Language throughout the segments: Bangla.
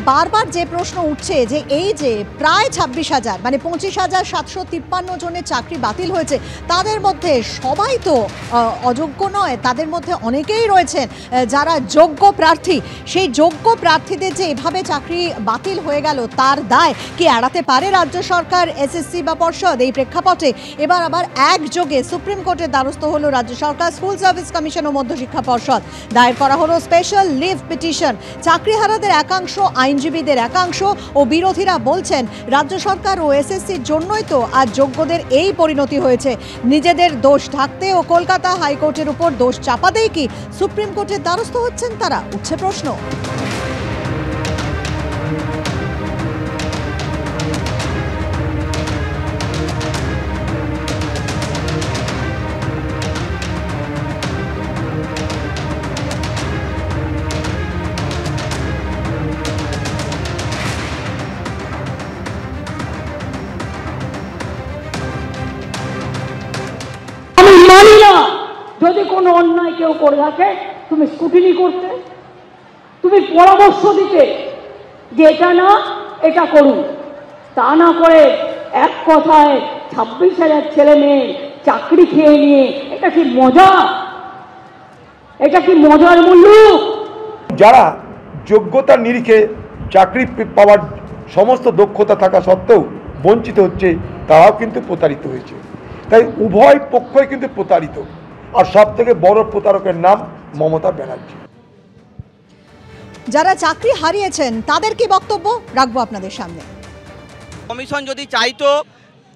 বারবার যে প্রশ্ন উঠছে যে এই যে প্রায় 26,000 মানে 25,753 জনের চাকরি বাতিল হয়েছে, তাদের মধ্যে সবাই তো অযোগ্য নয়, তাদের মধ্যে অনেকেই রয়েছেন যারা যোগ্য প্রার্থী। সেই যোগ্য প্রার্থীদের যে এভাবে চাকরি বাতিল হয়ে গেল, তার দায় কি এড়াতে পারে রাজ্য সরকার, এসএসসি বা পর্ষদ? এই প্রেক্ষাপটে এবার আবার একযোগে সুপ্রিম কোর্টের দ্বারস্থ হলো রাজ্য সরকার, স্কুল সার্ভিস কমিশন ও মধ্যশিক্ষা পর্ষদ। দায়ের করা হলো স্পেশাল লিভ পিটিশন। চাকরিহারাদের একাংশ, আইনজীবীদের একাংশ ও বিরোধীরা বলছেন রাজ্য সরকার ও এসএসসির জন্যই তো আজ যোগ্যদের এই পরিণতি হয়েছে। নিজেদের দোষ ঢাকতে ও কলকাতা হাইকোর্টের উপর দোষ চাপাতেই কি সুপ্রিম কোর্টের দ্বারস্থ হচ্ছেন তারা? উঠছে প্রশ্ন। মানি না, যদি কোনো অন্যায় কেউ করে থাকে তুমি স্কুটিনি করতে, তুমি পরামর্শ দিতে যে এটা না এটা করুন। তা না করে এক কথায় 26,000 ছেলে মেয়ে চাকরি খেয়ে নিয়ে, এটা কি মজা? এটা কি মজার মূল্য? যারা যোগ্যতার নিরিখে চাকরি পাওয়ার সমস্ত দক্ষতা থাকা সত্ত্বেও বঞ্চিত হচ্ছে, তারাও কিন্তু প্রতারিত হয়েছে। তাই উভয় পক্ষই কিন্তু প্রতারিত, আর সব থেকে বড় প্রতারকের নাম মমতা ব্যানার্জি। যারা চাকরি হারিয়েছেন তাদের কি বক্তব্য রাখবো আপনাদের সামনে। কমিশন যদি চাইতো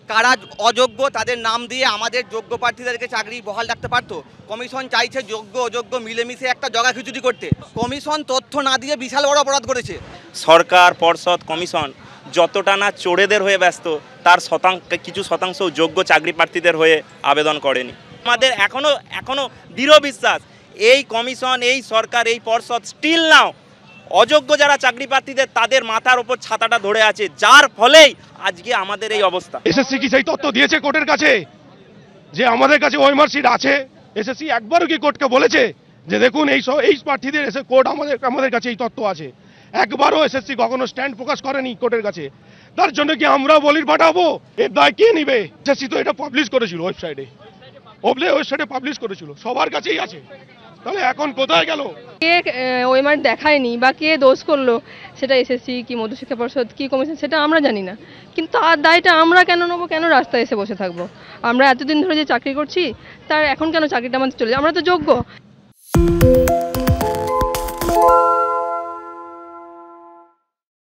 কারা অযোগ্য তাদের নাম দিয়ে আমাদের যোগ্য প্রার্থীদেরকে চাকরি বহাল রাখতে পারতো। কমিশন চাইছে যোগ্য অযোগ্য মিলেমিশে একটা জগা খিচুড়ি করতে। কমিশন তথ্য না দিয়ে বিশাল বড় অপরাধ করেছে। সরকার, পর্ষদ, কমিশন যতটা না চোরেদের হয়ে ব্যস্ত, তার কিছু শতাংশ যোগ্য চাকরি প্রার্থীদের হয়ে আবেদন করেনি। আমাদের এখনো দৃঢ় বিশ্বাস এই কমিশন, এই সরকার, এই পর্ষদ স্টিল নাও অযোগ্য যারা চাকরি প্রার্থীদের তাদের মাথার উপর ছাতাটা ধরে আছে, যার ফলেই আজকে আমাদের এই অবস্থা। এসএসসি কি সেই তথ্য দিয়েছে কোর্টের কাছে যে আমাদের কাছে ওএমআর শিট আছে? এসএসসি একবারও কি কোর্টকে বলেছে যে দেখুন এই প্রার্থীদের কোর্ট আমাদের কাছে এই তথ্য আছে? একবারও এসএসসি কখনো স্ট্যান্ড প্রকাশ করেনি কোর্টের কাছে। তার জন্য কি আমরা বলির পাঠাবো? এর দায় কে নিবে? এসএসসি তো এটা পাবলিশ করেছিল ওয়েবসাইটে পাবলিশ করেছিল, সবার কাছেই আছে। তাহলে এখন কোথায় গেল? কে ওএমআর দেখায়নি বা কে দোষ করলো, সেটা এসএসসি কি মধ্যশিক্ষা পর্ষদ কি কমিশন সেটা আমরা জানি না, কিন্তু তার দায়টা আমরা কেন নেবো? কেন রাস্তায় এসে বসে থাকবো? আমরা এতদিন ধরে যে চাকরি করছি তার এখন কেন চাকরিটা আমাদের চলে যায়? আমরা তো যোগ্য।